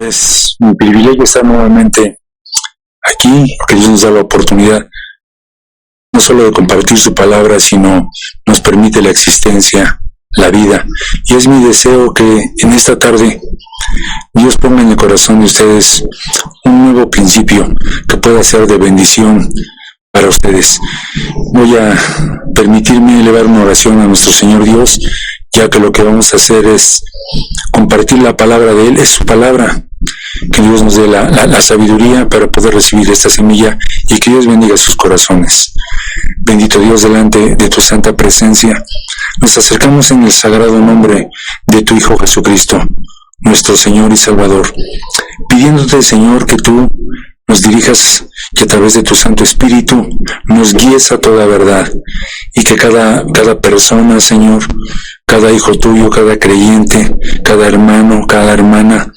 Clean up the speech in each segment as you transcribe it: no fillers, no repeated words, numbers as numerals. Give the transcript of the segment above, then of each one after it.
Es un privilegio estar nuevamente aquí, porque Dios nos da la oportunidad no solo de compartir su palabra, sino nos permite la existencia, la vida. Y es mi deseo que en esta tarde Dios ponga en el corazón de ustedes un nuevo principio que pueda ser de bendición para ustedes. Voy a permitirme elevar una oración a nuestro Señor Dios, ya que lo que vamos a hacer es compartir la palabra de Él, es su palabra. Que Dios nos dé la sabiduría para poder recibir esta semilla y que Dios bendiga sus corazones. Bendito Dios, delante de tu santa presencia, nos acercamos en el sagrado nombre de tu Hijo Jesucristo, nuestro Señor y Salvador, pidiéndote, Señor, que tú nos dirijas, que a través de tu Santo Espíritu nos guíes a toda verdad, y que cada persona, Señor, cada hijo tuyo, cada creyente, cada hermano, cada hermana,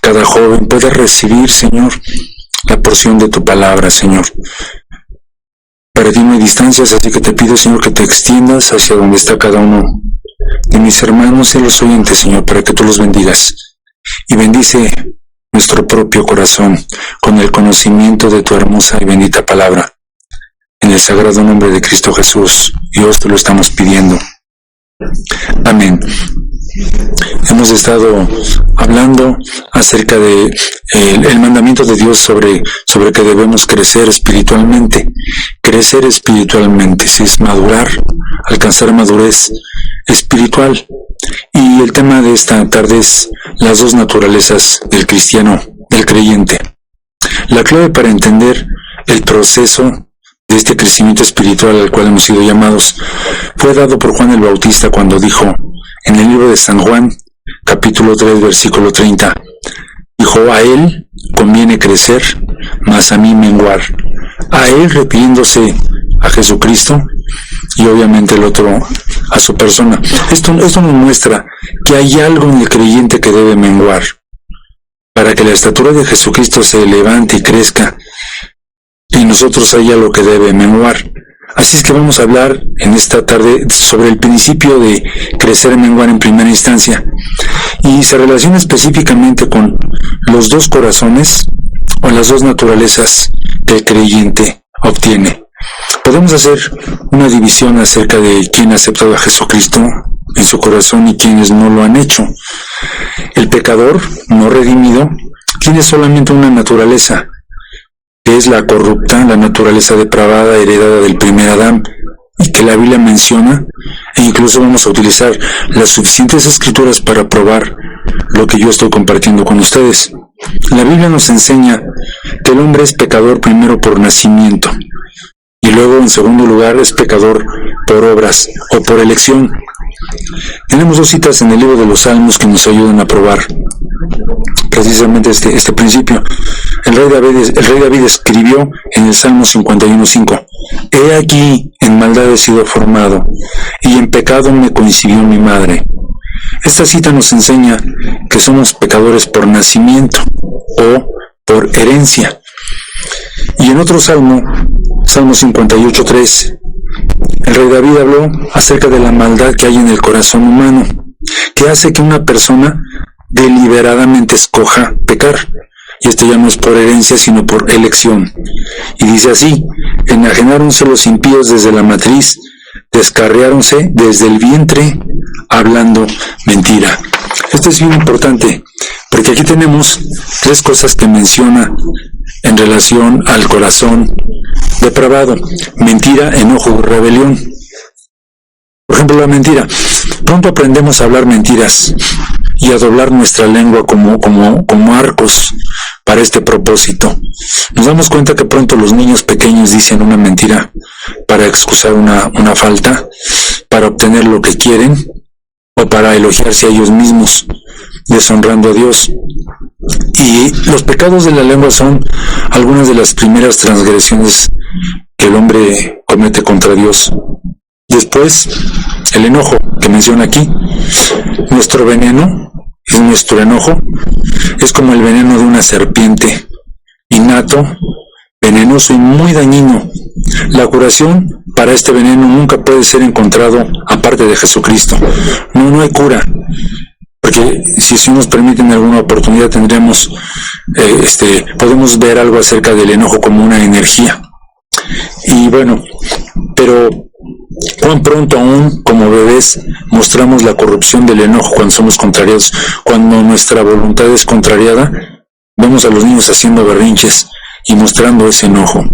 cada joven pueda recibir, Señor, la porción de tu palabra, Señor. Para ti no hay distancias, así que te pido, Señor, que te extiendas hacia donde está cada uno de mis hermanos y los oyentes, Señor, para que tú los bendigas. Y bendice nuestro propio corazón con el conocimiento de tu hermosa y bendita palabra. En el sagrado nombre de Cristo Jesús, Dios, te lo estamos pidiendo. Amén. Hemos estado hablando acerca de el mandamiento de Dios sobre que debemos crecer espiritualmente. Crecer espiritualmente, si es madurar, alcanzar madurez espiritual. Y el tema de esta tarde es las dos naturalezas del cristiano, del creyente. La clave para entender el proceso de este crecimiento espiritual al cual hemos sido llamados fue dado por Juan el Bautista cuando dijo en el libro de San Juan, capítulo 3, versículo 30, dijo: a él conviene crecer, mas a mí menguar. A él refiriéndose a Jesucristo y obviamente el otro a su persona. Esto nos muestra que hay algo en el creyente que debe menguar para que la estatura de Jesucristo se levante y crezca, y nosotros haya lo que debe menguar. Así es que vamos a hablar en esta tarde sobre el principio de crecer y menguar en primera instancia, y se relaciona específicamente con los dos corazones o las dos naturalezas que el creyente obtiene. Podemos hacer una división acerca de quién ha aceptado a Jesucristo en su corazón y quienes no lo han hecho. El pecador no redimido tiene solamente una naturaleza, que es la corrupta, la naturaleza depravada heredada del primer Adán, y que la Biblia menciona, e incluso vamos a utilizar las suficientes escrituras para probar lo que yo estoy compartiendo con ustedes. La Biblia nos enseña que el hombre es pecador primero por nacimiento, y luego en segundo lugar es pecador por obras o por elección. Tenemos dos citas en el libro de los Salmos que nos ayudan a probar precisamente este principio. El rey David escribió en el Salmo 51:5: he aquí, en maldad he sido formado, y en pecado me concibió mi madre. Esta cita nos enseña que somos pecadores por nacimiento o por herencia. Y en otro salmo, Salmo 58:3, el rey David habló acerca de la maldad que hay en el corazón humano, que hace que una persona deliberadamente escoja pecar. Y esto ya no es por herencia, sino por elección. Y dice así: enajenáronse los impíos desde la matriz, descarriáronse desde el vientre, hablando mentira. Esto es bien importante, porque aquí tenemos tres cosas que menciona en relación al corazón depravado: mentira, enojo, rebelión. Por ejemplo, la mentira. Pronto aprendemos a hablar mentiras y a doblar nuestra lengua como arcos para este propósito. Nos damos cuenta que pronto los niños pequeños dicen una mentira para excusar una falta, para obtener lo que quieren o para elogiarse a ellos mismos, deshonrando a Dios. Y los pecados de la lengua son algunas de las primeras transgresiones que el hombre comete contra Dios. Después, el enojo que menciona aquí. Nuestro veneno es nuestro enojo. Es como el veneno de una serpiente, innato, venenoso y muy dañino. La curación para este veneno nunca puede ser encontrado aparte de Jesucristo. No hay cura. porque si nos permiten alguna oportunidad podemos ver algo acerca del enojo como una energía. Y bueno, pero cuán pronto aún como bebés mostramos la corrupción del enojo cuando somos contrariados. Cuando nuestra voluntad es contrariada, vemos a los niños haciendo berrinches y mostrando ese enojo.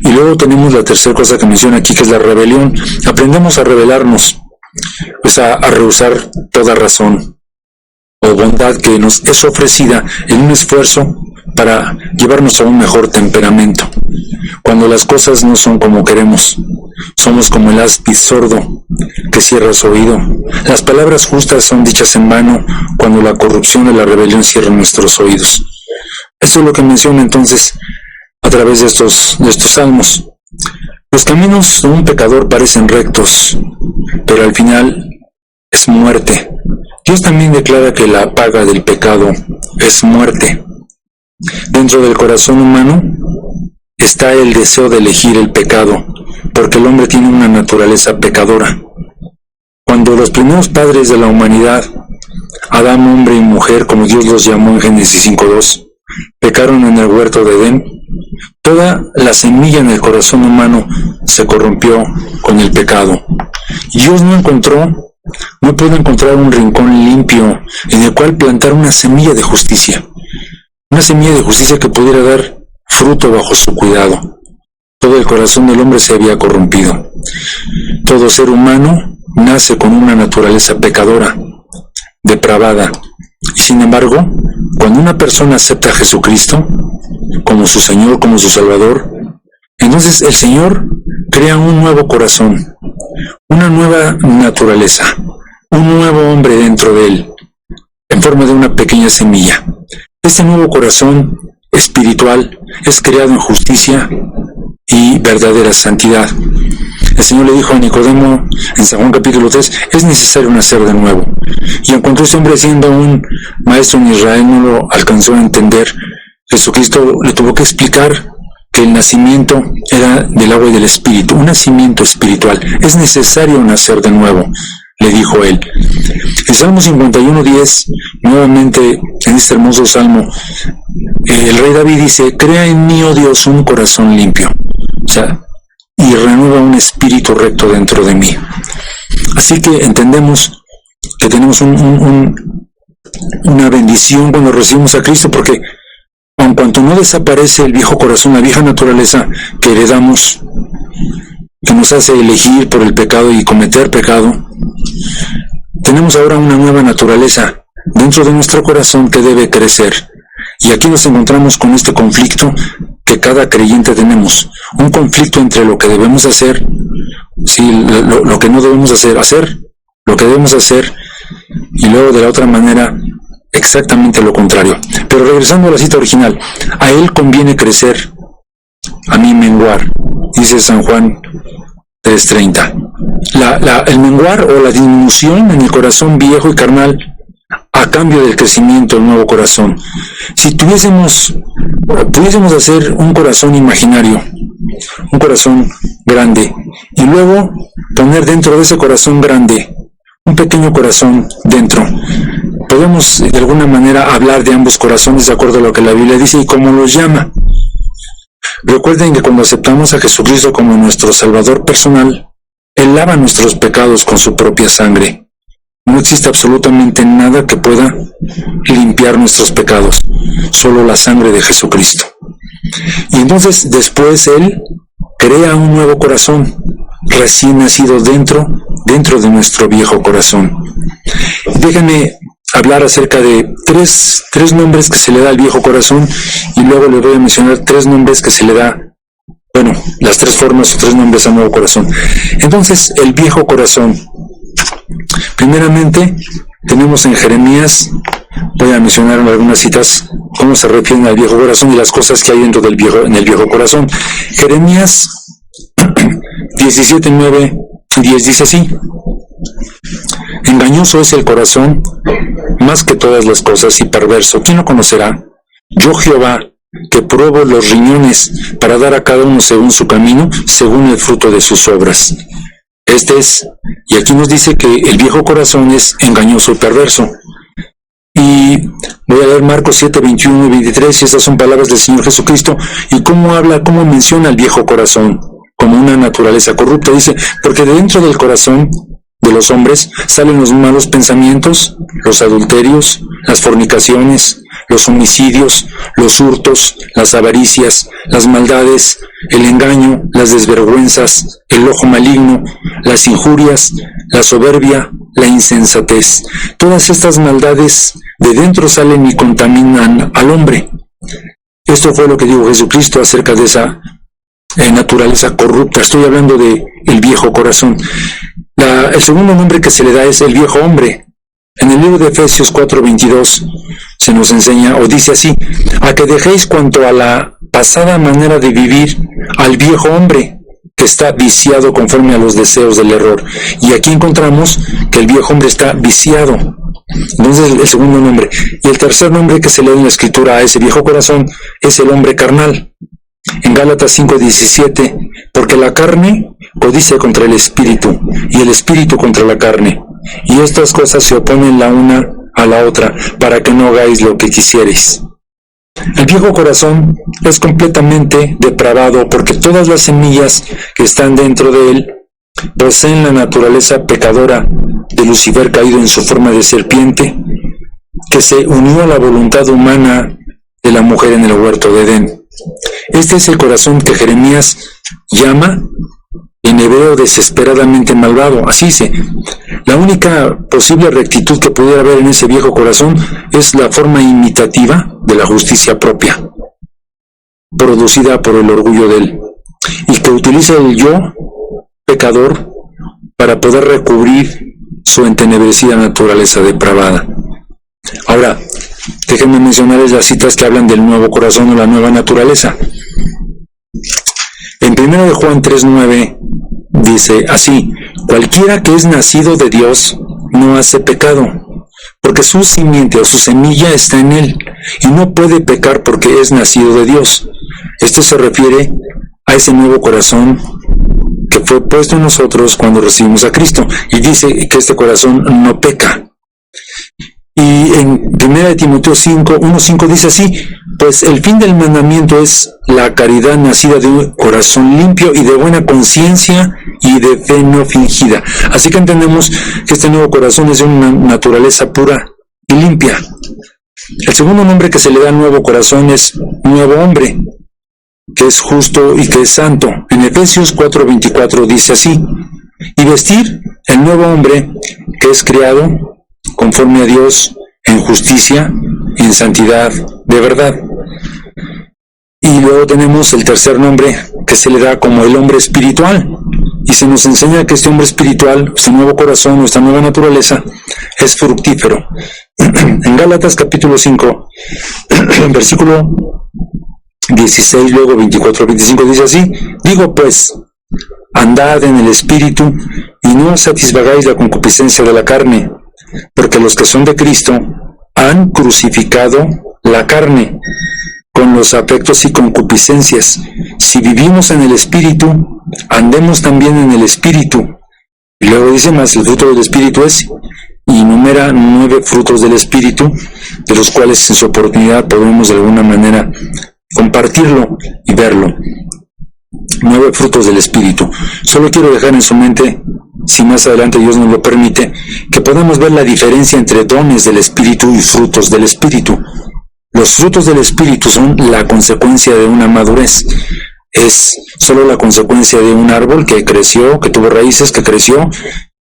Y luego tenemos la tercera cosa que menciona aquí, que es la rebelión. Aprendemos a rebelarnos, pues a rehusar toda razón o bondad que nos es ofrecida en un esfuerzo para llevarnos a un mejor temperamento. Cuando las cosas no son como queremos, somos como el áspid sordo que cierra su oído. Las palabras justas son dichas en vano cuando la corrupción de la rebelión cierra nuestros oídos. Esto es lo que menciona entonces a través de estos salmos. Los caminos de un pecador parecen rectos, pero al final es muerte. Dios también declara que la paga del pecado es muerte. Dentro del corazón humano está el deseo de elegir el pecado, porque el hombre tiene una naturaleza pecadora. Cuando los primeros padres de la humanidad, Adán, hombre y mujer, como Dios los llamó en Génesis 5:2, pecaron en el huerto de Edén, toda la semilla en el corazón humano se corrompió con el pecado. Dios no pudo encontrar un rincón limpio en el cual plantar una semilla de justicia. Una semilla de justicia que pudiera dar fruto bajo su cuidado. Todo el corazón del hombre se había corrompido. Todo ser humano nace con una naturaleza pecadora, depravada. Y sin embargo, cuando una persona acepta a Jesucristo como su Señor, como su Salvador, entonces el Señor crea un nuevo corazón, una nueva naturaleza, un nuevo hombre dentro de él, en forma de una pequeña semilla. Este nuevo corazón espiritual es creado en justicia y verdadera santidad. El Señor le dijo a Nicodemo en San Juan capítulo 3, es necesario nacer de nuevo. Y en cuanto este hombre, siendo un maestro en Israel, no lo alcanzó a entender, Jesucristo le tuvo que explicar que el nacimiento era del agua y del Espíritu, un nacimiento espiritual. Es necesario nacer de nuevo, le dijo él. En Salmo 51:10, nuevamente en este hermoso salmo, el rey David dice, crea en mí, oh Dios, un corazón limpio, y renueva un espíritu recto dentro de mí. Así que entendemos que tenemos una bendición cuando recibimos a Cristo, porque en cuanto no desaparece el viejo corazón, la vieja naturaleza que heredamos, que nos hace elegir por el pecado y cometer pecado, tenemos ahora una nueva naturaleza dentro de nuestro corazón que debe crecer. Y aquí nos encontramos con este conflicto que cada creyente tenemos, un conflicto entre lo que debemos hacer, lo que no debemos hacer lo que debemos hacer, y luego de la otra manera exactamente lo contrario. Pero regresando a la cita original, a él conviene crecer, a mí menguar, dice San Juan 3:30. El menguar o la disminución en el corazón viejo y carnal a cambio del crecimiento del nuevo corazón. Si pudiésemos hacer un corazón imaginario, un corazón grande, y luego poner dentro de ese corazón grande un pequeño corazón dentro, podemos de alguna manera hablar de ambos corazones de acuerdo a lo que la Biblia dice y cómo los llama. Recuerden que cuando aceptamos a Jesucristo como nuestro Salvador personal, Él lava nuestros pecados con su propia sangre. No existe absolutamente nada que pueda limpiar nuestros pecados, solo la sangre de Jesucristo. Y entonces después Él crea un nuevo corazón, recién nacido dentro de nuestro viejo corazón. Déjenme hablar acerca de tres nombres que se le da al viejo corazón, y luego les voy a mencionar 3 nombres que se le da, las 3 formas o 3 nombres al nuevo corazón. Entonces, el viejo corazón. Primeramente, tenemos en Jeremías, voy a mencionar algunas citas, cómo se refieren al viejo corazón y las cosas que hay dentro en el viejo corazón. Jeremías 17:9 y 10 dice así: engañoso es el corazón más que todas las cosas y perverso. ¿Quién lo conocerá? Yo, Jehová, que pruebo los riñones para dar a cada uno según su camino, según el fruto de sus obras. Y aquí nos dice que el viejo corazón es engañoso y perverso. Y voy a leer Marcos 7, 21 y 23, y estas son palabras del Señor Jesucristo, y cómo menciona el viejo corazón como una naturaleza corrupta. Dice, porque de dentro del corazón de los hombres salen los malos pensamientos, los adulterios, las fornicaciones, los homicidios, los hurtos, las avaricias, las maldades, el engaño, las desvergüenzas, el ojo maligno, las injurias, la soberbia, la insensatez. Todas estas maldades de dentro salen y contaminan al hombre. Esto fue lo que dijo Jesucristo acerca de esa naturaleza corrupta. Estoy hablando de el viejo corazón. El segundo nombre que se le da es el viejo hombre. En el libro de Efesios 4:22 se nos enseña, o dice así, a que dejéis cuanto a la pasada manera de vivir al viejo hombre, que está viciado conforme a los deseos del error. Y aquí encontramos que el viejo hombre está viciado. Entonces el segundo nombre. Y el tercer nombre que se le da en la Escritura a ese viejo corazón es el hombre carnal. En Gálatas 5:17, porque la carne codicia contra el espíritu, y el espíritu contra la carne, y estas cosas se oponen la una a la otra, para que no hagáis lo que quisierais. El viejo corazón es completamente depravado, porque todas las semillas que están dentro de él poseen la naturaleza pecadora de Lucifer caído en su forma de serpiente, que se unió a la voluntad humana de la mujer en el huerto de Edén. Este es el corazón que Jeremías llama en hebreo desesperadamente malvado. Así dice, la única posible rectitud que pudiera haber en ese viejo corazón es la forma imitativa de la justicia propia, producida por el orgullo de él, y que utiliza el yo pecador para poder recubrir su entenebrecida naturaleza depravada. Ahora, déjenme mencionarles las citas que hablan del nuevo corazón o la nueva naturaleza. En 1 de Juan 3:9 dice así, cualquiera que es nacido de Dios no hace pecado, porque su simiente o su semilla está en él, y no puede pecar porque es nacido de Dios. Esto se refiere a ese nuevo corazón que fue puesto en nosotros cuando recibimos a Cristo, y dice que este corazón no peca. Y en 1 de Timoteo 1:5 dice así, pues el fin del mandamiento es la caridad nacida de un corazón limpio y de buena conciencia y de fe no fingida. Así que entendemos que este nuevo corazón es de una naturaleza pura y limpia. El segundo nombre que se le da al nuevo corazón es nuevo hombre, que es justo y que es santo. En Efesios 4:24 dice así, y vestir el nuevo hombre que es creado conforme a Dios en justicia y en santidad de verdad. Y luego tenemos el tercer nombre que se le da como el hombre espiritual, y se nos enseña que este hombre espiritual, este nuevo corazón, esta nueva naturaleza, es fructífero. En Gálatas capítulo 5, versículo 16, luego 24-25 dice así, digo pues, andad en el espíritu y no satisfagáis la concupiscencia de la carne, porque los que son de Cristo han crucificado la carne con los afectos y concupiscencias. Si vivimos en el Espíritu, andemos también en el Espíritu. Y luego dice más, el fruto del Espíritu es, y enumera 9 frutos del Espíritu, de los cuales en su oportunidad podemos de alguna manera compartirlo y verlo. 9 frutos del Espíritu. Solo quiero dejar en su mente, si más adelante Dios nos lo permite, que podamos ver la diferencia entre dones del Espíritu y frutos del Espíritu. Los frutos del Espíritu son la consecuencia de una madurez. Es solo la consecuencia de un árbol que creció, que tuvo raíces, que creció,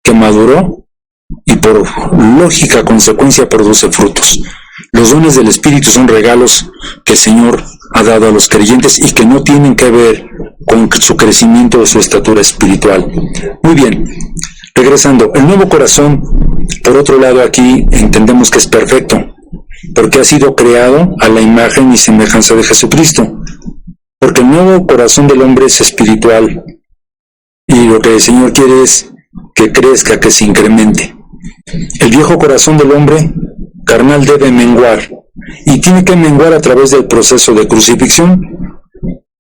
que maduró, y por lógica consecuencia produce frutos. Los dones del Espíritu son regalos que el Señor ha dado a los creyentes y que no tienen que ver con su crecimiento o su estatura espiritual. Muy bien, regresando, el nuevo corazón, por otro lado, aquí entendemos que es perfecto, porque ha sido creado a la imagen y semejanza de Jesucristo, porque el nuevo corazón del hombre es espiritual, y lo que el Señor quiere es que crezca, que se incremente. El viejo corazón del hombre carnal debe menguar, y tiene que menguar a través del proceso de crucifixión.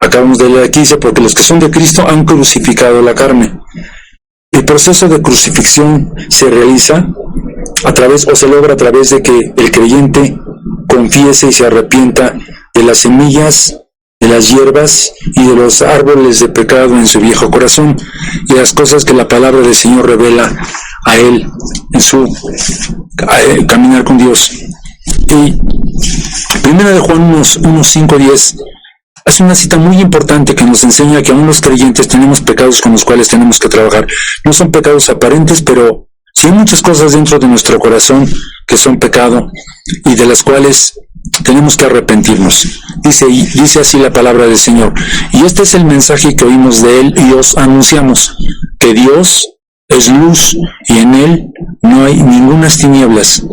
Acabamos de leer aquí, dice, porque los que son de Cristo han crucificado la carne. El proceso de crucifixión se realiza se logra a través de que el creyente confiese y se arrepienta de las semillas, de las hierbas y de los árboles de pecado en su viejo corazón y las cosas que la palabra del Señor revela a él en su caminar con Dios. Y 1 de Juan 1:5-10 hace una cita muy importante que nos enseña que aún los creyentes tenemos pecados con los cuales tenemos que trabajar. No son pecados aparentes, pero sí hay muchas cosas dentro de nuestro corazón que son pecado y de las cuales tenemos que arrepentirnos. Dice así la palabra del Señor. Y este es el mensaje que oímos de Él y os anunciamos, que Dios es luz y en Él no hay ningunas tinieblas.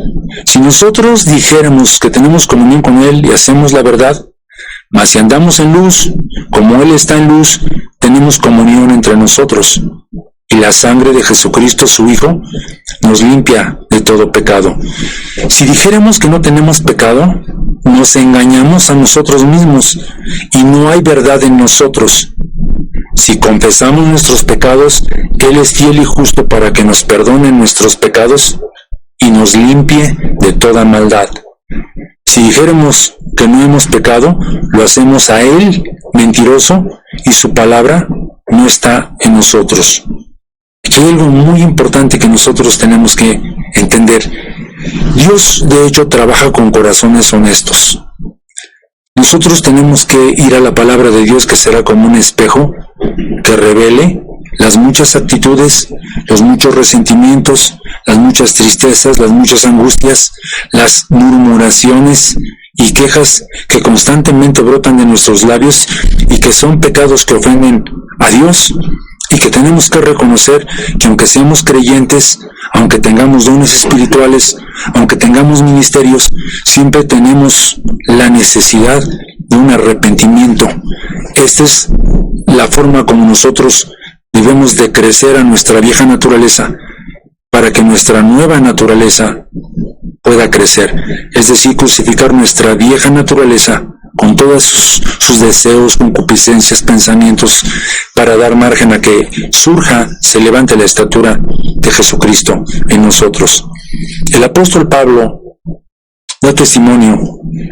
Si nosotros dijéramos que tenemos comunión con Él y hacemos la verdad, mas si andamos en luz, como Él está en luz, tenemos comunión entre nosotros. Y la sangre de Jesucristo, su Hijo, nos limpia de todo pecado. Si dijéramos que no tenemos pecado, nos engañamos a nosotros mismos y no hay verdad en nosotros. Si confesamos nuestros pecados, Él es fiel y justo para que nos perdone nuestros pecados y nos limpie de toda maldad. Si dijéramos que no hemos pecado, lo hacemos a Él mentiroso y su palabra no está en nosotros. Aquí hay algo muy importante que nosotros tenemos que entender. Dios, de hecho, trabaja con corazones honestos. Nosotros tenemos que ir a la palabra de Dios, que será como un espejo que revele las muchas actitudes, los muchos resentimientos, las muchas tristezas, las muchas angustias, las murmuraciones y quejas que constantemente brotan de nuestros labios y que son pecados que ofenden a Dios, y que tenemos que reconocer que aunque seamos creyentes, aunque tengamos dones espirituales, aunque tengamos ministerios, siempre tenemos la necesidad de un arrepentimiento. Esta es la forma como nosotros debemos de crecer a nuestra vieja naturaleza para que nuestra nueva naturaleza pueda crecer. Es decir, crucificar nuestra vieja naturaleza con todos sus deseos, concupiscencias, pensamientos, para dar margen a que surja, se levante la estatura de Jesucristo en nosotros. El apóstol Pablo da testimonio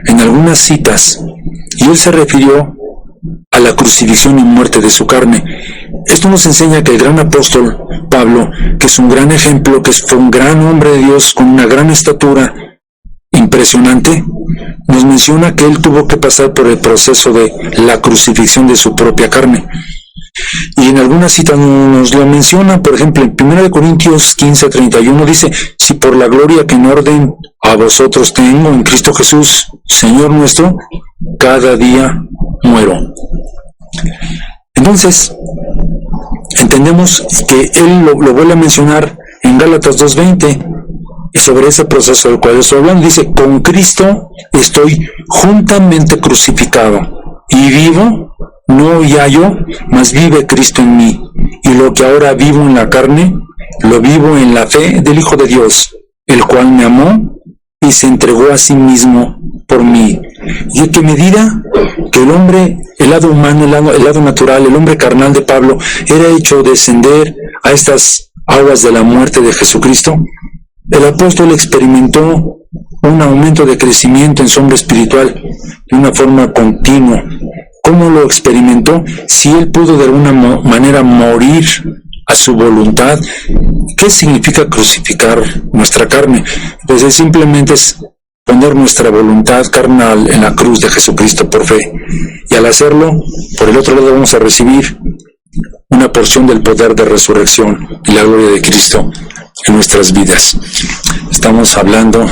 en algunas citas, y él se refirió a la crucifixión y muerte de su carne. Esto nos enseña que el gran apóstol Pablo, que es un gran ejemplo, que fue un gran hombre de Dios con una gran estatura impresionante, nos menciona que él tuvo que pasar por el proceso de la crucifixión de su propia carne. Y en algunas citas nos lo menciona, por ejemplo, en 1 Corintios 15:31 dice: si por la gloria que en orden a vosotros tengo en Cristo Jesús, Señor nuestro, cada día muero. Entonces, entendemos que él lo vuelve a mencionar en Gálatas 2:20, y sobre ese proceso del cual estoy hablando, dice: con Cristo estoy juntamente crucificado, y vivo, no ya yo, mas vive Cristo en mí, y lo que ahora vivo en la carne, lo vivo en la fe del Hijo de Dios, el cual me amó y se entregó a sí mismo por mí. Y en qué medida que el hombre, el lado humano, el lado natural, el hombre carnal de Pablo, era hecho descender a estas aguas de la muerte de Jesucristo, el apóstol experimentó un aumento de crecimiento en su hombre espiritual de una forma continua. ¿Cómo lo experimentó? Si él pudo de alguna manera morir a su voluntad. ¿Qué significa crucificar nuestra carne? Pues simplemente es poner nuestra voluntad carnal en la cruz de Jesucristo por fe. Y al hacerlo, por el otro lado vamos a recibir una porción del poder de resurrección y la gloria de Cristo en nuestras vidas. Estamos hablando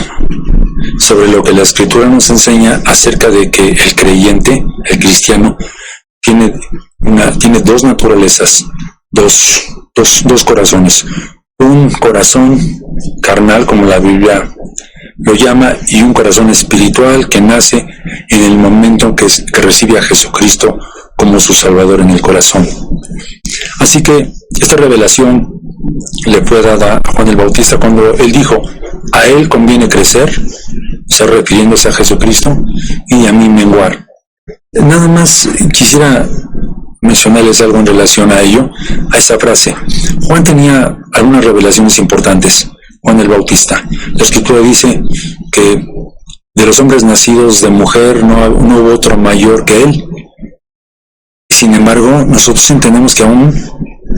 sobre lo que la Escritura nos enseña acerca de que el creyente, el cristiano, tiene dos naturalezas, dos corazones. Un corazón carnal, como la Biblia lo llama, y un corazón espiritual que nace en el momento en que recibe a Jesucristo como su Salvador en el corazón. Así que esta revelación le fue dada a Juan el Bautista cuando él dijo: a él conviene crecer, se refiriéndose a Jesucristo, y a mí menguar. Nada más quisiera mencionarles algo en relación a ello, a esa frase. Juan tenía algunas revelaciones importantes. Juan el Bautista. La Escritura dice que de los hombres nacidos de mujer no hubo otro mayor que él. Sin embargo, nosotros entendemos que aún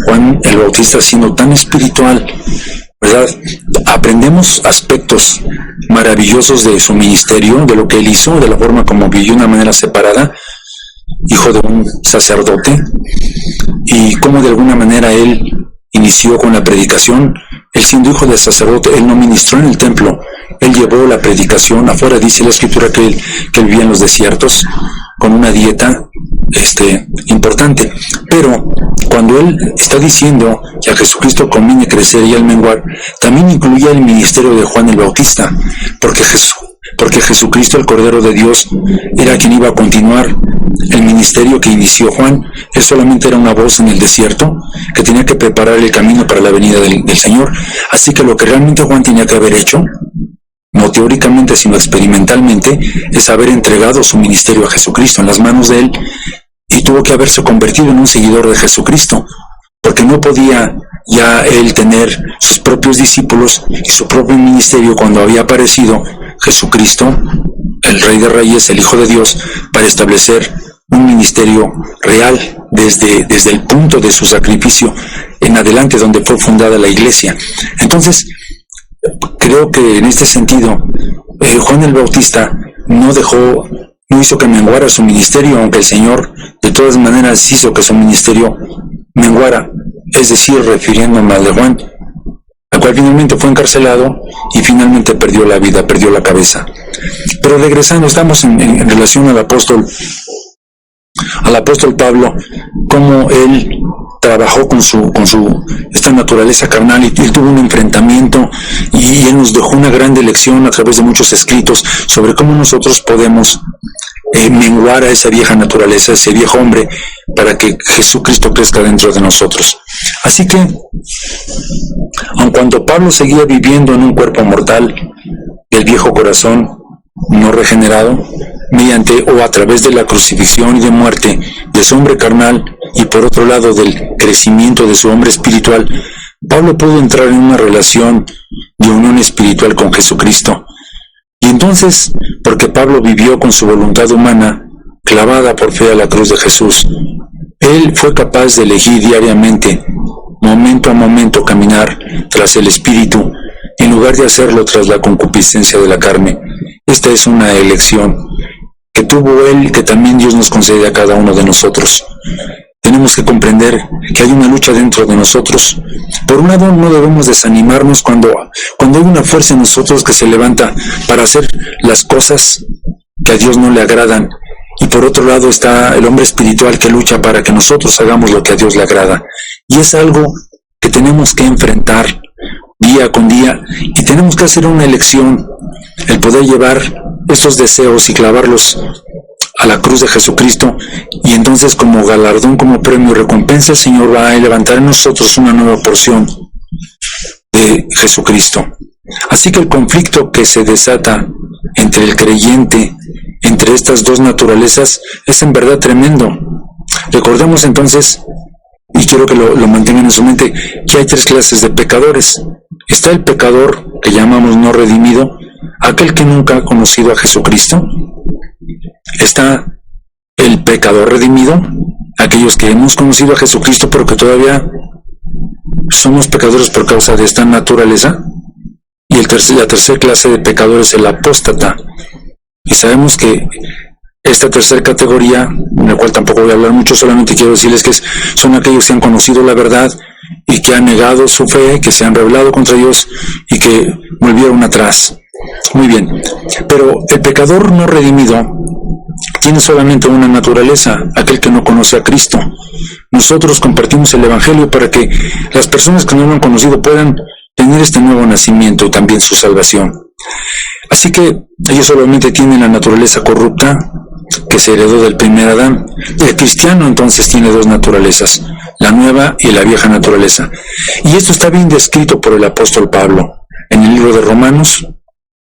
Juan el Bautista, siendo tan espiritual, ¿verdad?, aprendemos aspectos maravillosos de su ministerio, de lo que él hizo, de la forma como vivió de una manera separada, hijo de un sacerdote, y cómo de alguna manera él inició con la predicación. Él, siendo hijo de sacerdote, él no ministró en el templo, él llevó la predicación afuera. Dice la Escritura que él vivía en los desiertos con una dieta importante. Pero cuando él está diciendo que a Jesucristo conviene crecer y él menguar, también incluía el ministerio de Juan el Bautista, porque Jesucristo, el Cordero de Dios, era quien iba a continuar el ministerio que inició Juan. Él solamente era una voz en el desierto que tenía que preparar el camino para la venida del Señor. Así que lo que realmente Juan tenía que haber hecho, no teóricamente sino experimentalmente, es haber entregado su ministerio a Jesucristo en las manos de él, y tuvo que haberse convertido en un seguidor de Jesucristo, porque no podía ya él tener sus propios discípulos y su propio ministerio cuando había aparecido Jesucristo, el Rey de Reyes, el Hijo de Dios, para establecer un ministerio real desde el punto de su sacrificio en adelante, donde fue fundada la iglesia. Entonces, creo que en este sentido, Juan el Bautista no hizo que menguara su ministerio, aunque el Señor de todas maneras hizo que su ministerio menguara, es decir, refiriéndome al de Juan, al cual finalmente fue encarcelado y finalmente perdió la vida, perdió la cabeza. Pero regresando, estamos en relación al apóstol Pablo, cómo él trabajó con esta naturaleza carnal, y él tuvo un enfrentamiento, y él nos dejó una grande lección a través de muchos escritos sobre cómo nosotros podemos menguar a esa vieja naturaleza, ese viejo hombre, para que Jesucristo crezca dentro de nosotros. Así que, aun cuando Pablo seguía viviendo en un cuerpo mortal, el viejo corazón no regenerado, mediante o a través de la crucifixión y de muerte de su hombre carnal, y por otro lado del crecimiento de su hombre espiritual, Pablo pudo entrar en una relación de unión espiritual con Jesucristo. Y entonces, porque Pablo vivió con su voluntad humana clavada por fe a la cruz de Jesús, él fue capaz de elegir diariamente, momento a momento, caminar tras el Espíritu, en lugar de hacerlo tras la concupiscencia de la carne. Esta es una elección que tuvo él, que también Dios nos concede a cada uno de nosotros. Tenemos que comprender que hay una lucha dentro de nosotros. Por un lado, no debemos desanimarnos cuando hay una fuerza en nosotros que se levanta para hacer las cosas que a Dios no le agradan. Y por otro lado está el hombre espiritual que lucha para que nosotros hagamos lo que a Dios le agrada. Y es algo que tenemos que enfrentar día con día, y tenemos que hacer una elección, el poder llevar estos deseos y clavarlos a la cruz de Jesucristo, y entonces como galardón, como premio y recompensa, el Señor va a levantar en nosotros una nueva porción de Jesucristo. Así que el conflicto que se desata entre el creyente, entre estas dos naturalezas, es en verdad tremendo. Recordemos entonces, y quiero que lo mantengan en su mente, que hay tres clases de pecadores. Está el pecador que llamamos no redimido, aquel que nunca ha conocido a Jesucristo. Está el pecador redimido, aquellos que hemos conocido a Jesucristo pero que todavía somos pecadores por causa de esta naturaleza. Y la tercera clase de pecadores es el apóstata. Y sabemos que esta tercera categoría, en la cual tampoco voy a hablar mucho, solamente quiero decirles que son aquellos que han conocido la verdad y que han negado su fe, que se han rebelado contra Dios y que volvieron atrás. Muy bien, pero el pecador no redimido tiene solamente una naturaleza, aquel que no conoce a Cristo. Nosotros compartimos el Evangelio para que las personas que no lo han conocido puedan tener este nuevo nacimiento y también su salvación. Así que ellos solamente tienen la naturaleza corrupta que se heredó del primer Adán. El cristiano entonces tiene dos naturalezas, la nueva y la vieja naturaleza. Y esto está bien descrito por el apóstol Pablo en el libro de Romanos,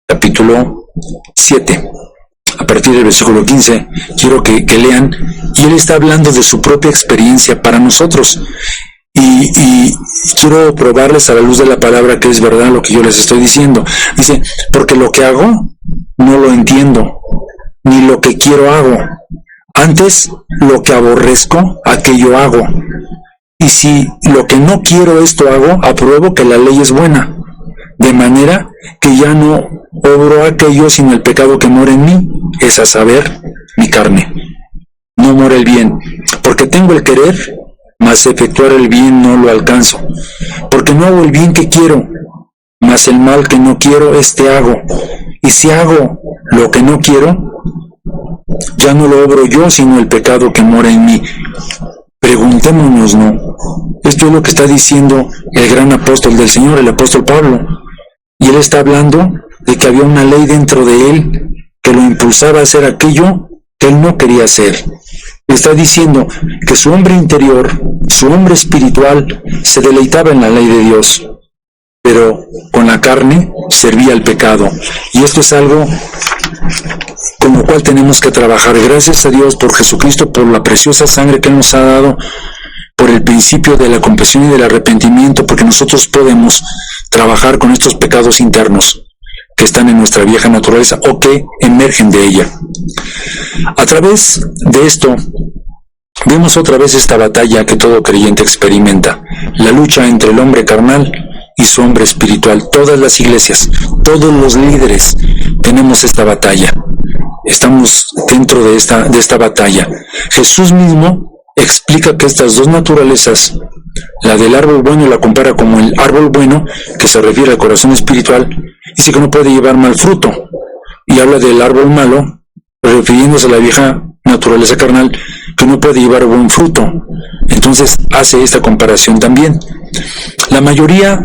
capítulo 7. A partir del versículo 15, quiero que lean, y él está hablando de su propia experiencia para nosotros. Y quiero probarles a la luz de la palabra que es verdad lo que yo les estoy diciendo. Dice, porque lo que hago no lo entiendo, ni lo que quiero hago. Antes, lo que aborrezco, aquello hago. Y si lo que no quiero esto hago, apruebo que la ley es buena. De manera que ya no obro aquello sino el pecado que mora en mí, es a saber, mi carne. No mora el bien, porque tengo el querer, mas efectuar el bien no lo alcanzo. Porque no hago el bien que quiero, mas el mal que no quiero, este hago. Y si hago lo que no quiero, ya no lo obro yo, sino el pecado que mora en mí. Preguntémonos, ¿no? Esto es lo que está diciendo el gran apóstol del Señor, el apóstol Pablo. Y él está hablando de que había una ley dentro de él que lo impulsaba a hacer aquello que él no quería hacer. Está diciendo que su hombre interior, su hombre espiritual, se deleitaba en la ley de Dios, pero con la carne servía al pecado. Y esto es algo con lo cual tenemos que trabajar. Gracias a Dios por Jesucristo, por la preciosa sangre que Él nos ha dado, por el principio de la confesión y del arrepentimiento, porque nosotros podemos trabajar con estos pecados internos que están en nuestra vieja naturaleza o que emergen de ella. A través de esto, vemos otra vez esta batalla que todo creyente experimenta, la lucha entre el hombre carnal y su hombre espiritual. Todas las iglesias, todos los líderes tenemos esta batalla. Estamos dentro de esta batalla. Jesús mismo explica que estas dos naturalezas, la del árbol bueno la compara como el árbol bueno, que se refiere al corazón espiritual, dice que no puede llevar mal fruto, y habla del árbol malo, refiriéndose a la vieja naturaleza carnal, que no puede llevar buen fruto. Entonces hace esta comparación también. La mayoría,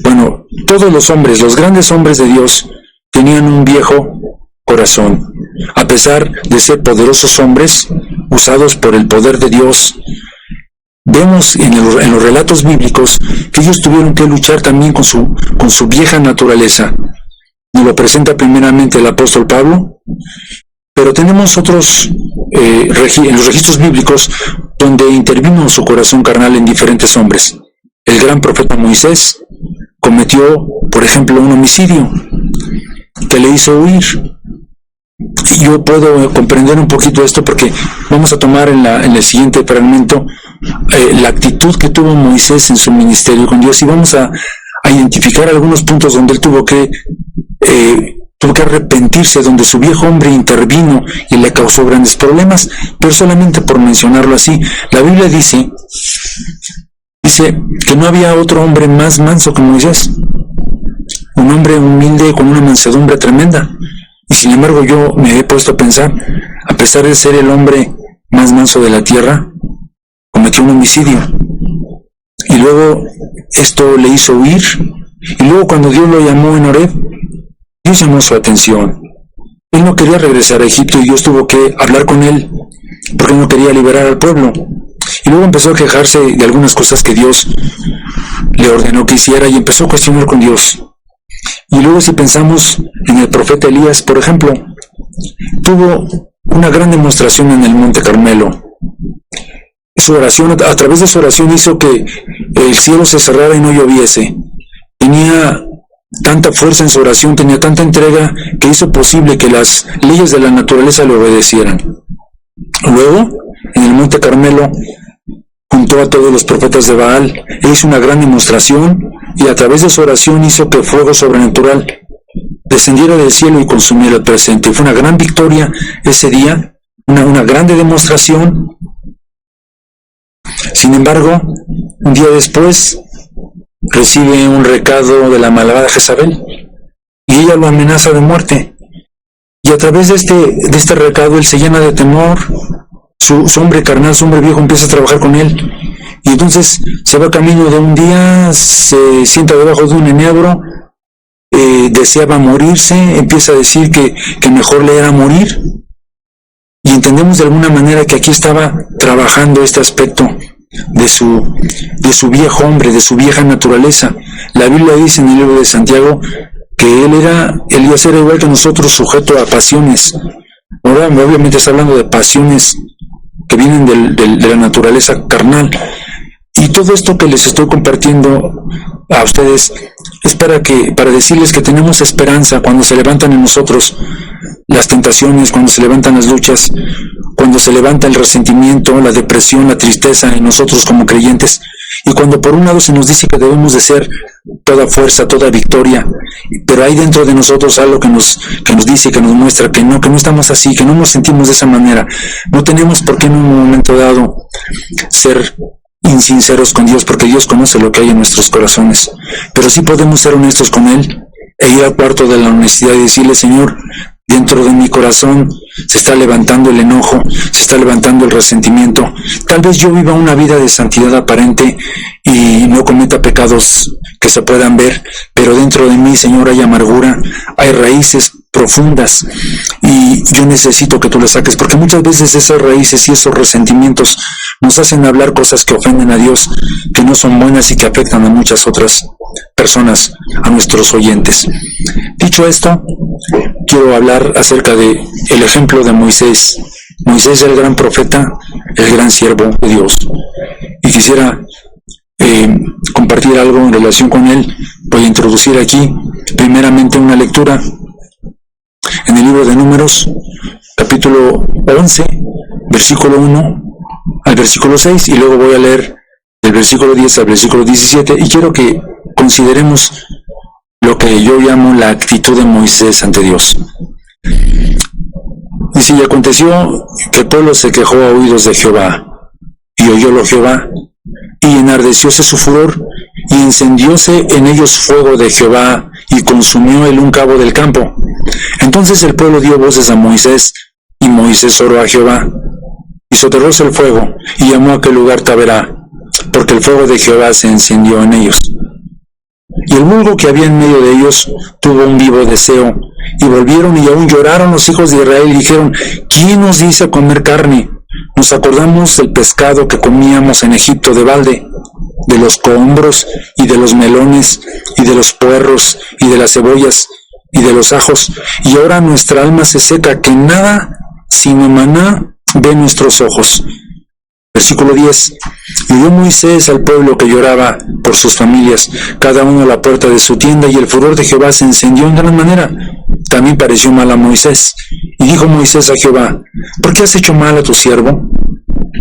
bueno, todos los hombres, los grandes hombres de Dios, tenían un viejo corazón, a pesar de ser poderosos hombres, usados por el poder de Dios. Vemos en los relatos bíblicos que ellos tuvieron que luchar también con su vieja naturaleza. Nos lo presenta primeramente el apóstol Pablo, pero tenemos otros en los registros bíblicos donde intervino su corazón carnal en diferentes hombres. El gran profeta Moisés cometió, por ejemplo, un homicidio que le hizo huir. Y yo puedo comprender un poquito esto porque vamos a tomar en el siguiente fragmento la actitud que tuvo Moisés en su ministerio con Dios, y vamos a identificar algunos puntos donde él tuvo que arrepentirse, donde su viejo hombre intervino y le causó grandes problemas, pero solamente por mencionarlo así. La Biblia dice que no había otro hombre más manso que Moisés, un hombre humilde con una mansedumbre tremenda. Y sin embargo yo me he puesto a pensar, a pesar de ser el hombre más manso de la tierra, cometió un homicidio. Y luego esto le hizo huir. Y luego cuando Dios lo llamó en Horeb, Dios llamó su atención. Él no quería regresar a Egipto y Dios tuvo que hablar con él porque no quería liberar al pueblo. Y luego empezó a quejarse de algunas cosas que Dios le ordenó que hiciera y empezó a cuestionar con Dios. Y luego si pensamos en el profeta Elías, por ejemplo, tuvo una gran demostración en el Monte Carmelo. Su oración, a través de su oración hizo que el cielo se cerrara y no lloviese. Tenía tanta fuerza en su oración, tenía tanta entrega que hizo posible que las leyes de la naturaleza le obedecieran. Luego, en el Monte Carmelo, juntó a todos los profetas de Baal e hizo una gran demostración, y a través de su oración hizo que fuego sobrenatural descendiera del cielo y consumiera el presente. Fue una gran victoria ese día, una grande demostración. Sin embargo, un día después recibe un recado de la malvada Jezabel y ella lo amenaza de muerte. Y a través de este recado él se llena de temor. Su hombre carnal, su hombre viejo empieza a trabajar con él. Y entonces se va camino de un día, se sienta debajo de un enebro, deseaba morirse, empieza a decir que mejor le era morir. Y entendemos de alguna manera que aquí estaba trabajando este aspecto de su viejo hombre, de su vieja naturaleza. La Biblia dice en el libro de Santiago que Elías era igual que nosotros, sujeto a pasiones. Ahora obviamente está hablando de pasiones que vienen de la naturaleza carnal. Y todo esto que les estoy compartiendo a ustedes es para decirles que tenemos esperanza cuando se levantan en nosotros las tentaciones, cuando se levantan las luchas, cuando se levanta el resentimiento, la depresión, la tristeza en nosotros como creyentes, y cuando por un lado se nos dice que debemos de ser toda fuerza, toda victoria, pero hay dentro de nosotros algo que nos dice, que nos muestra que no estamos así, que no nos sentimos de esa manera. No tenemos por qué en un momento dado ser insinceros con Dios, porque Dios conoce lo que hay en nuestros corazones, pero sí podemos ser honestos con Él e ir al cuarto de la honestidad y decirle: Señor, dentro de mi corazón se está levantando el enojo, se está levantando el resentimiento. Tal vez yo viva una vida de santidad aparente y no cometa pecados que se puedan ver, pero dentro de mí, Señor, hay amargura, hay raíces profundas, y yo necesito que tú las saques, porque muchas veces esas raíces y esos resentimientos nos hacen hablar cosas que ofenden a Dios, que no son buenas y que afectan a muchas otras personas, a nuestros oyentes. Dicho esto, quiero hablar acerca de el ejemplo de Moisés. Moisés, el gran profeta, el gran siervo de Dios. Y quisiera compartir algo en relación con él. Voy a introducir aquí primeramente una lectura en el libro de Números, capítulo 11, versículo 1 al versículo 6, y luego voy a leer del versículo 10 al versículo 17, y quiero que consideremos lo que yo llamo la actitud de Moisés ante Dios. Dice: y aconteció que el pueblo se quejó a oídos de Jehová, y oyólo Jehová, y enardecióse su furor, y encendióse en ellos fuego de Jehová, y consumió el un cabo del campo. Entonces el pueblo dio voces a Moisés, y Moisés oró a Jehová, y soterróse el fuego, y llamó a aquel lugar Taberá, porque el fuego de Jehová se encendió en ellos. Y el vulgo que había en medio de ellos tuvo un vivo deseo, y volvieron y aún lloraron los hijos de Israel, y dijeron: ¿quién nos dice comer carne? Nos acordamos del pescado que comíamos en Egipto de balde, de los cohombros y de los melones y de los puerros y de las cebollas y de los ajos, y ahora nuestra alma se seca, que nada sino maná ve nuestros ojos. Versículo 10. Y oyó Moisés al pueblo que lloraba por sus familias, cada uno a la puerta de su tienda, y el furor de Jehová se encendió en gran manera. También pareció mal a Moisés. Y dijo Moisés a Jehová: ¿por qué has hecho mal a tu siervo?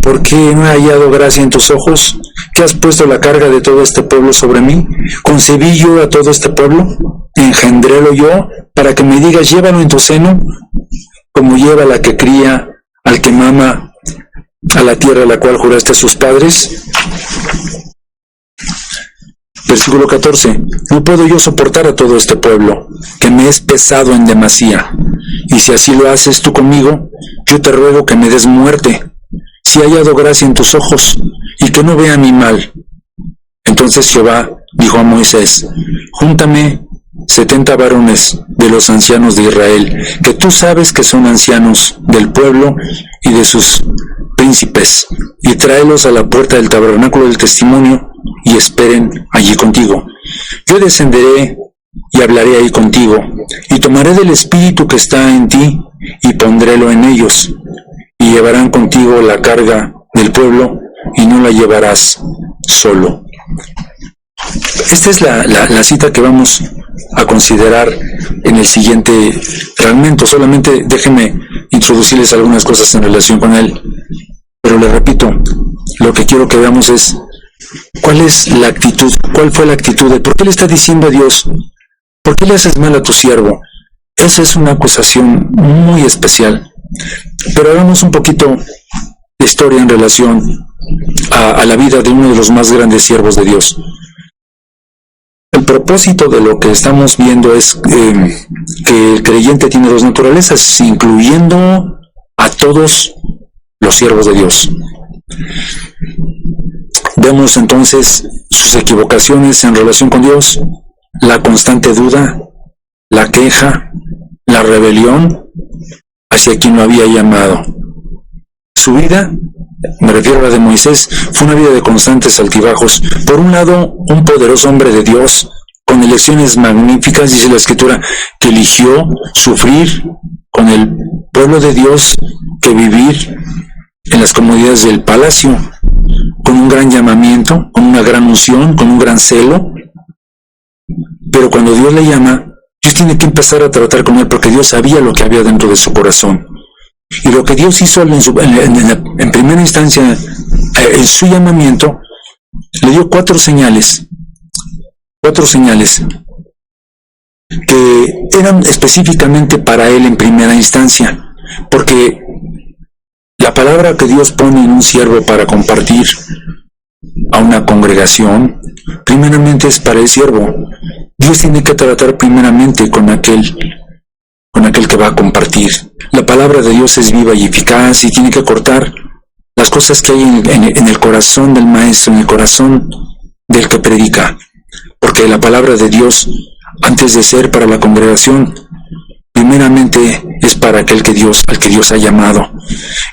¿Por qué no he hallado gracia en tus ojos? ¿Qué has puesto la carga de todo este pueblo sobre mí? ¿Concebí yo a todo este pueblo? ¿Engendrélo yo para que me digas: llévalo en tu seno? Como lleva la que cría al que mama a la tierra a la cual juraste a sus padres. Versículo 14. No puedo yo soportar a todo este pueblo, que me es pesado en demasía. Y si así lo haces tú conmigo, yo te ruego que me des muerte, si he hallado gracia en tus ojos, y que no vea mi mal. Entonces Jehová dijo a Moisés: júntame 70 varones de los ancianos de Israel, que tú sabes que son ancianos del pueblo y de sus príncipes, y tráelos a la puerta del tabernáculo del testimonio, y esperen allí contigo. Yo descenderé y hablaré ahí contigo, y tomaré del espíritu que está en ti, y pondrélo en ellos, y llevarán contigo la carga del pueblo, y no la llevarás solo. Esta es la cita que vamos a considerar en el siguiente fragmento. Solamente déjenme introducirles algunas cosas en relación con él, pero les repito, lo que quiero que veamos es cuál es la actitud, cuál fue la actitud de por qué le está diciendo a Dios: ¿por qué le haces mal a tu siervo? Esa es una acusación muy especial. Pero hagamos un poquito de historia en relación a la vida de uno de los más grandes siervos de Dios. El propósito de lo que estamos viendo es que el creyente tiene dos naturalezas, incluyendo a todos los siervos de Dios. Vemos entonces sus equivocaciones en relación con Dios, la constante duda, la queja, la rebelión hacia quien lo había llamado. Su vida, me refiero a la de Moisés, fue una vida de constantes altibajos. Por un lado, un poderoso hombre de Dios, con elecciones magníficas, dice la Escritura, que eligió sufrir con el pueblo de Dios que vivir en las comodidades del palacio, con un gran llamamiento, con una gran unción, con un gran celo. Pero cuando Dios le llama, Dios tiene que empezar a tratar con él porque Dios sabía lo que había dentro de su corazón. Y lo que Dios hizo en primera instancia, en su llamamiento, le dio 4 señales que eran específicamente para él en primera instancia, porque la palabra que Dios pone en un siervo para compartir a una congregación, primeramente es para el siervo. Dios tiene que tratar primeramente con aquel que va a compartir. La palabra de Dios es viva y eficaz y tiene que cortar las cosas que hay en el corazón del maestro, en el corazón del que predica. Porque la palabra de Dios, antes de ser para la congregación, primeramente es para al que Dios ha llamado.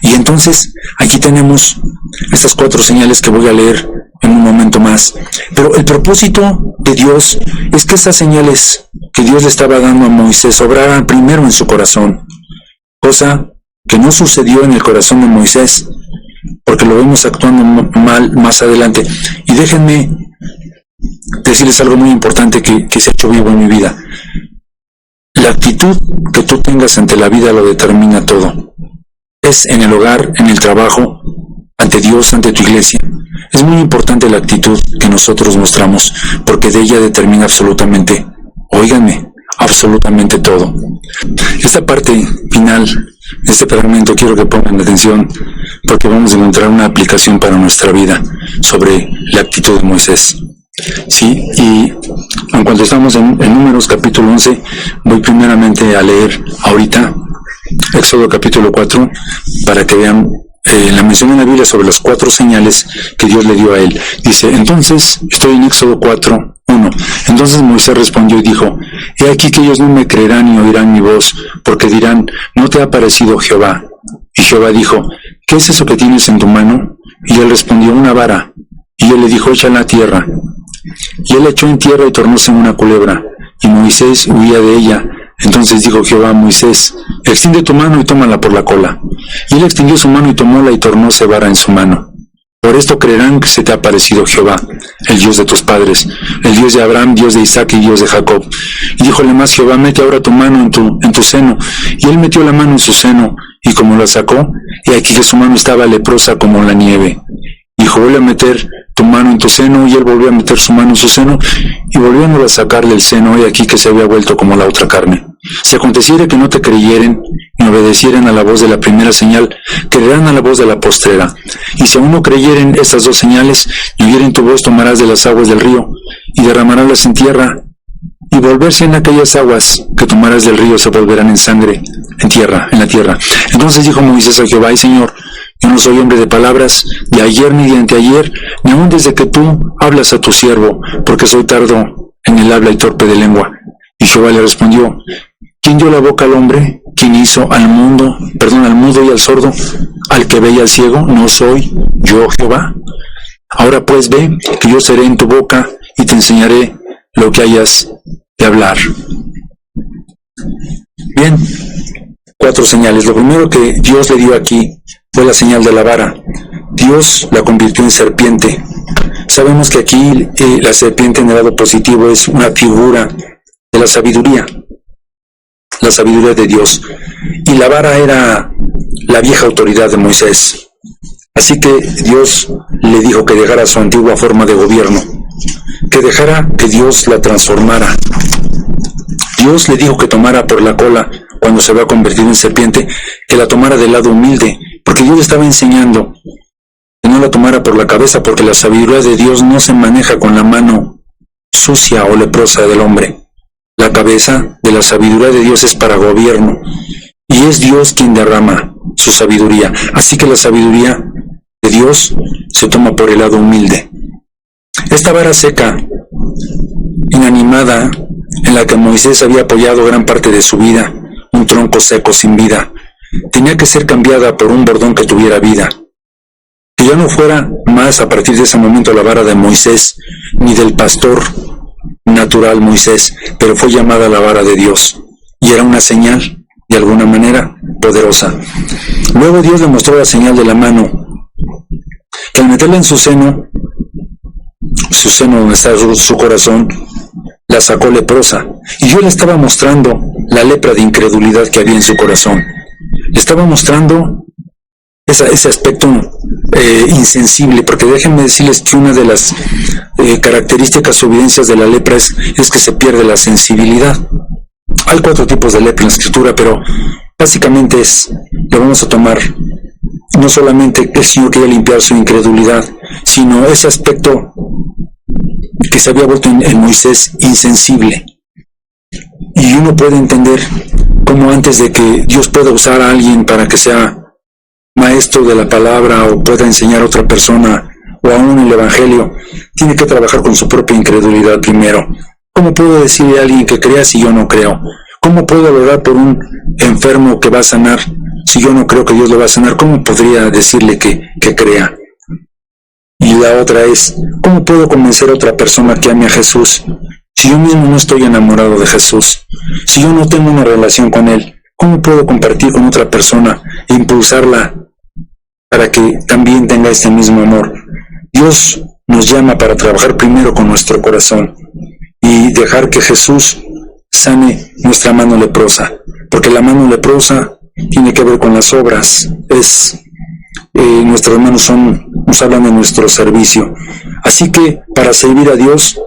Y entonces aquí tenemos estas 4 señales que voy a leer en un momento más. Pero el propósito de Dios es que esas señales que Dios le estaba dando a Moisés obraran primero en su corazón, cosa que no sucedió en el corazón de Moisés, porque lo vemos actuando mal más adelante. Y déjenme decirles algo muy importante que se ha hecho vivo en mi vida. La actitud que tú tengas ante la vida lo determina todo. Es en el hogar, en el trabajo, ante Dios, ante tu iglesia. Es muy importante la actitud que nosotros mostramos, porque de ella determina absolutamente, óiganme, absolutamente todo. Esta parte final de este fragmento quiero que pongan atención, porque vamos a encontrar una aplicación para nuestra vida sobre la actitud de Moisés. Sí, y en cuanto estamos en Números capítulo 11, voy primeramente a leer ahorita Éxodo capítulo 4 para que vean la mención en la Biblia sobre las 4 señales que Dios le dio a él. Dice, entonces, estoy en Éxodo 4, 1. Entonces Moisés respondió y dijo, he aquí que ellos no me creerán ni oirán mi voz, porque dirán, no te ha parecido Jehová. Y Jehová dijo, ¿qué es eso que tienes en tu mano? Y él respondió, una vara. Y él le dijo, échala a tierra. Y él echó en tierra y tornóse en una culebra, y Moisés huía de ella. Entonces dijo Jehová a Moisés, extiende tu mano y tómala por la cola. Y él extendió su mano y tomóla y tornóse vara en su mano. Por esto creerán que se te ha parecido Jehová, el Dios de tus padres, el Dios de Abraham, Dios de Isaac y Dios de Jacob. Y díjole más Jehová, mete ahora tu mano en tu seno. Y él metió la mano en su seno, y como la sacó, y aquí que su mano estaba leprosa como la nieve. Dijo, vuelve a meter tu mano en tu seno, y él volvió a meter su mano en su seno, y volviéndolo a sacarle el seno, y aquí que se había vuelto como la otra carne. Si aconteciere que no te creyeren, ni obedecieren a la voz de la primera señal, creerán a la voz de la postrera. Y si aún no creyeren estas 2 señales, y oyeren tu voz, tomarás de las aguas del río, y derramarás en tierra, y volverse en aquellas aguas que tomarás del río se volverán en sangre, en la tierra. Entonces dijo Moisés a Jehová, y Señor, yo no soy hombre de palabras, de ayer ni de anteayer, ni aun desde que tú hablas a tu siervo, porque soy tardo en el habla y torpe de lengua. Y Jehová le respondió, ¿quién dio la boca al hombre? ¿Quién hizo al mudo y al sordo? ¿Al que ve y al ciego? ¿No soy yo Jehová? Ahora pues ve, que yo seré en tu boca, y te enseñaré lo que hayas de hablar. Bien, 4 señales. Lo primero que Dios le dio aquí fue la señal de la vara. Dios la convirtió en serpiente. Sabemos que aquí la serpiente en el lado positivo es una figura de la sabiduría de Dios. Y la vara era la vieja autoridad de Moisés. Así que Dios le dijo que dejara su antigua forma de gobierno, que dejara que Dios la transformara. Dios le dijo que tomara por la cola cuando se va a convertir en serpiente, que la tomara del lado humilde, porque Dios le estaba enseñando que no la tomara por la cabeza, porque la sabiduría de Dios no se maneja con la mano sucia o leprosa del hombre. La cabeza de la sabiduría de Dios es para gobierno, y es Dios quien derrama su sabiduría. Así que la sabiduría de Dios se toma por el lado humilde. Esta vara seca, inanimada, en la que Moisés había apoyado gran parte de su vida, un tronco seco sin vida, tenía que ser cambiada por un bordón que tuviera vida. Que ya no fuera más a partir de ese momento la vara de Moisés, ni del pastor natural Moisés, pero fue llamada la vara de Dios, y era una señal, de alguna manera, poderosa. Luego Dios le mostró la señal de la mano. que al meterla en su seno donde está su corazón, la sacó leprosa. Y Dios le estaba mostrando la lepra de incredulidad que había en su corazón. Le estaba mostrando ese aspecto insensible, porque déjenme decirles que una de las características o evidencias de la lepra es que se pierde la sensibilidad. Hay 4 tipos de lepra en la escritura, pero básicamente lo vamos a tomar no solamente que el Señor quería limpiar su incredulidad, sino ese aspecto que se había vuelto en Moisés insensible. Y uno puede entender cómo antes de que Dios pueda usar a alguien para que sea maestro de la palabra o pueda enseñar a otra persona o aún el evangelio, tiene que trabajar con su propia incredulidad primero. ¿Cómo puedo decirle a alguien que crea si yo no creo? ¿Cómo puedo orar por un enfermo que va a sanar si yo no creo que Dios lo va a sanar? ¿Cómo podría decirle que crea? Y la otra es, ¿cómo puedo convencer a otra persona que ame a Jesús si yo mismo no estoy enamorado de Jesús? Si yo no tengo una relación con Él, ¿cómo puedo compartir con otra persona e impulsarla para que también tenga este mismo amor? Dios nos llama para trabajar primero con nuestro corazón y dejar que Jesús sane nuestra mano leprosa, porque la mano leprosa tiene que ver con las obras. Nuestras manos nos hablan de nuestro servicio. Así que para servir a Dios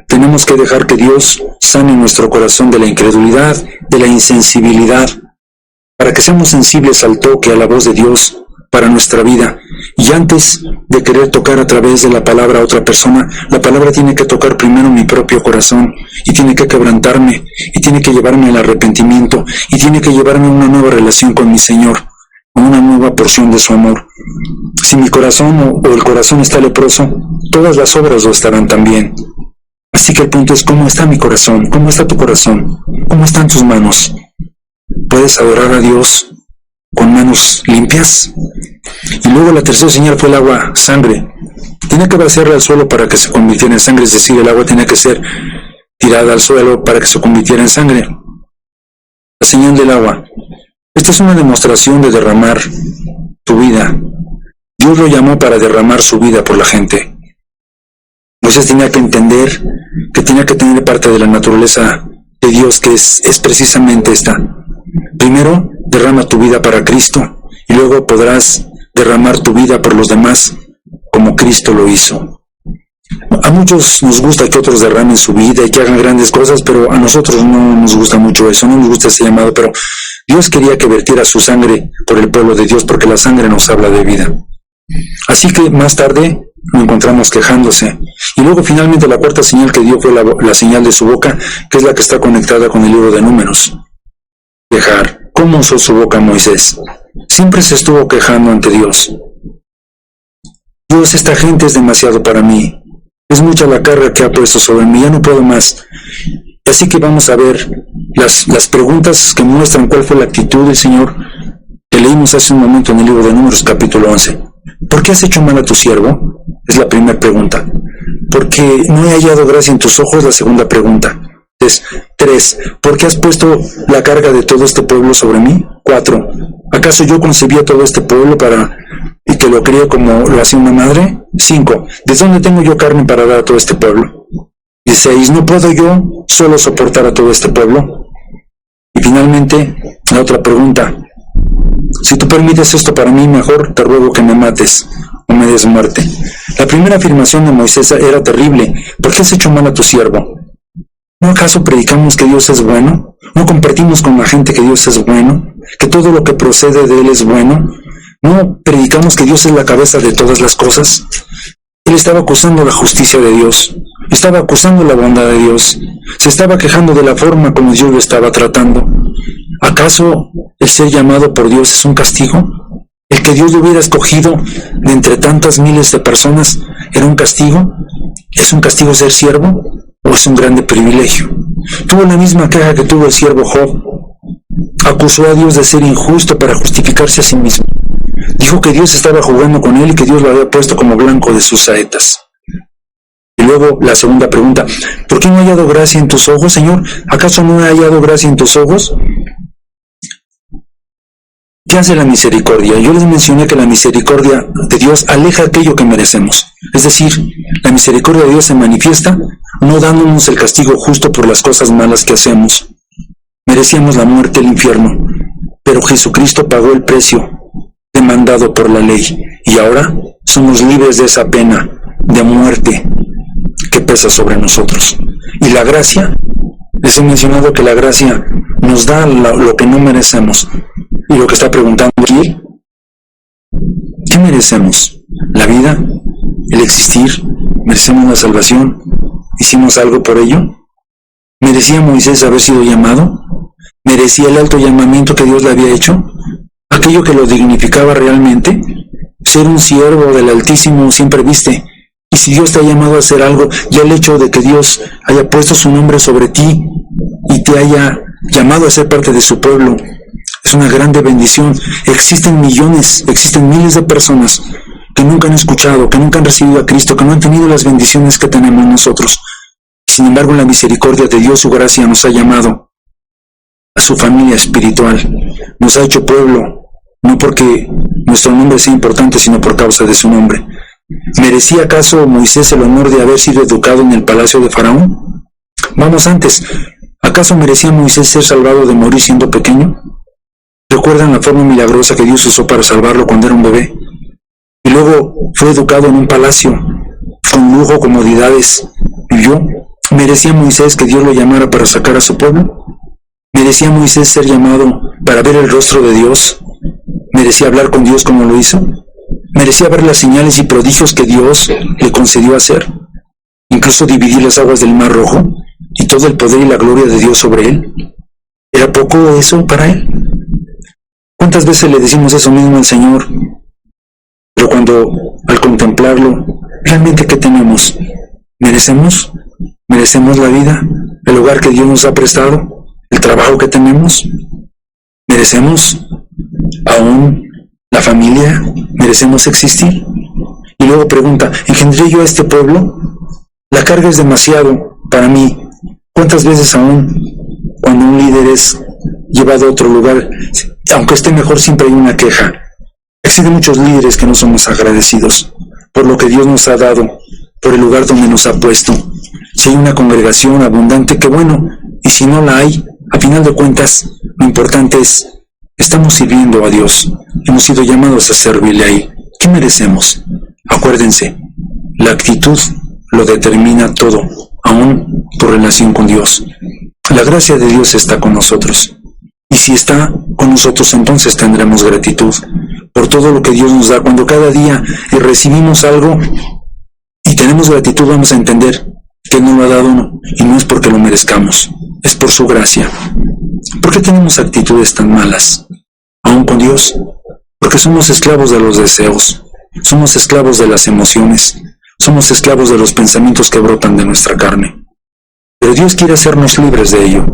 tenemos que dejar que Dios sane nuestro corazón de la incredulidad, de la insensibilidad, para que seamos sensibles al toque, a la voz de Dios para nuestra vida. Y antes de querer tocar a través de la palabra a otra persona, la palabra tiene que tocar primero mi propio corazón y tiene que quebrantarme y tiene que llevarme al arrepentimiento y tiene que llevarme a una nueva relación con mi Señor, a una nueva porción de su amor. Si mi corazón o el corazón está leproso, todas las obras lo estarán también. Así que el punto es, ¿cómo está mi corazón? ¿Cómo está tu corazón? ¿Cómo están tus manos? ¿Puedes adorar a Dios con manos limpias? Y luego la tercera señal fue el agua, sangre. Tenía que vaciarla al suelo para que se convirtiera en sangre, es decir, el agua tenía que ser tirada al suelo para que se convirtiera en sangre. La señal del agua. Esta es una demostración de derramar tu vida. Dios lo llamó para derramar su vida por la gente. Moisés tenía que entender que tenía que tener parte de la naturaleza de Dios, que es precisamente esta. Primero, derrama tu vida para Cristo, y luego podrás derramar tu vida por los demás, como Cristo lo hizo. A muchos nos gusta que otros derramen su vida y que hagan grandes cosas, pero a nosotros no nos gusta mucho eso, no nos gusta ese llamado, pero Dios quería que vertiera su sangre por el pueblo de Dios, porque la sangre nos habla de vida. Así que más tarde lo encontramos quejándose. Y luego finalmente la cuarta señal que dio fue la señal de su boca, que es la que está conectada con el libro de Números. Quejar. ¿Cómo usó su boca Moisés? Siempre se estuvo quejando ante Dios. Dios, esta gente es demasiado para mí. Es mucha la carga que ha puesto sobre mí, ya no puedo más. Así que vamos a ver las preguntas que muestran cuál fue la actitud del Señor que leímos hace un momento en el libro de Números capítulo 11. ¿Por qué has hecho mal a tu siervo? Es la primera pregunta. Porque no he hallado gracia en tus ojos, la segunda pregunta. 3. ¿Por qué has puesto la carga de todo este pueblo sobre mí? 4. ¿Acaso yo concebí a todo este pueblo y que lo crié como lo hacía una madre? 5. ¿De dónde tengo yo carne para dar a todo este pueblo? 6. ¿No puedo yo solo soportar a todo este pueblo? Y finalmente, la otra pregunta. Si tú permites esto para mí, mejor te ruego que me mates o me des muerte. La primera afirmación de Moisés era terrible. ¿Por qué has hecho mal a tu siervo? ¿No acaso predicamos que Dios es bueno? ¿No compartimos con la gente que Dios es bueno? ¿Que todo lo que procede de Él es bueno? ¿No predicamos que Dios es la cabeza de todas las cosas? Él estaba acusando la justicia de Dios, estaba acusando la bondad de Dios, se estaba quejando de la forma como Dios lo estaba tratando. ¿Acaso el ser llamado por Dios es un castigo? ¿El que Dios lo hubiera escogido de entre tantas miles de personas era un castigo? ¿Es un castigo ser siervo? ¿O es un grande privilegio? Tuvo la misma queja que tuvo el siervo Job. Acusó a Dios de ser injusto para justificarse a sí mismo. Dijo que Dios estaba jugando con él y que Dios lo había puesto como blanco de sus saetas. Y luego la segunda pregunta, ¿por qué no he hallado gracia en tus ojos, Señor? ¿Acaso no he hallado gracia en tus ojos? ¿Qué hace la misericordia? Yo les mencioné que la misericordia de Dios aleja aquello que merecemos. Es decir, la misericordia de Dios se manifiesta no dándonos el castigo justo por las cosas malas que hacemos. Merecíamos la muerte, el infierno, pero Jesucristo pagó el precio demandado por la ley y ahora somos libres de esa pena de muerte que pesa sobre nosotros. Y la gracia, les he mencionado que la gracia nos da lo que no merecemos. Y lo que está preguntando aquí, ¿qué merecemos? ¿La vida? ¿El existir? ¿Merecemos la salvación? ¿Hicimos algo por ello? ¿Merecía Moisés haber sido llamado? ¿Merecía el alto llamamiento que Dios le había hecho? ¿Aquello que lo dignificaba realmente? Ser un siervo del Altísimo siempre viste. Y si Dios te ha llamado a hacer algo, ya el hecho de que Dios haya puesto su nombre sobre ti y te haya llamado a ser parte de su pueblo, es una grande bendición. Existen millones, existen miles de personas que nunca han escuchado, que nunca han recibido a Cristo, que no han tenido las bendiciones que tenemos nosotros. Sin embargo, en la misericordia de Dios, su gracia nos ha llamado a su familia espiritual. Nos ha hecho pueblo, no porque nuestro nombre sea importante, sino por causa de su nombre. ¿Merecía acaso Moisés el honor de haber sido educado en el palacio de Faraón? Vamos antes, ¿acaso merecía Moisés ser salvado de morir siendo pequeño? ¿Recuerdan la forma milagrosa que Dios usó para salvarlo cuando era un bebé? Y luego fue educado en un palacio, con lujo, comodidades. ¿Vivió? ¿Merecía Moisés que Dios lo llamara para sacar a su pueblo? ¿Merecía Moisés ser llamado para ver el rostro de Dios? ¿Merecía hablar con Dios como lo hizo? ¿Merecía ver las señales y prodigios que Dios le concedió hacer? Incluso dividir las aguas del Mar Rojo y todo el poder y la gloria de Dios sobre él. ¿Era poco eso para él? ¿Cuántas veces le decimos eso mismo al Señor? Pero cuando, al contemplarlo, ¿realmente qué tenemos? ¿Merecemos? ¿Merecemos la vida? ¿El hogar que Dios nos ha prestado? ¿El trabajo que tenemos? ¿Merecemos aún la familia? ¿Merecemos existir? Y luego pregunta, ¿engendré yo a este pueblo? La carga es demasiado para mí. ¿Cuántas veces aún, cuando un líder es llevado a otro lugar, aunque esté mejor, siempre hay una queja? Existen muchos líderes que no somos agradecidos por lo que Dios nos ha dado, por el lugar donde nos ha puesto. Si hay una congregación abundante, qué bueno, y si no la hay, a final de cuentas, lo importante es, estamos sirviendo a Dios, hemos sido llamados a servirle ahí. ¿Qué merecemos? Acuérdense, la actitud lo determina todo, aún tu relación con Dios. La gracia de Dios está con nosotros. Y si está con nosotros, entonces tendremos gratitud por todo lo que Dios nos da. Cuando cada día recibimos algo y tenemos gratitud, vamos a entender que no lo ha dado y no es porque lo merezcamos, es por su gracia. ¿Por qué tenemos actitudes tan malas, aún con Dios? Porque somos esclavos de los deseos, somos esclavos de las emociones, somos esclavos de los pensamientos que brotan de nuestra carne. Pero Dios quiere hacernos libres de ello.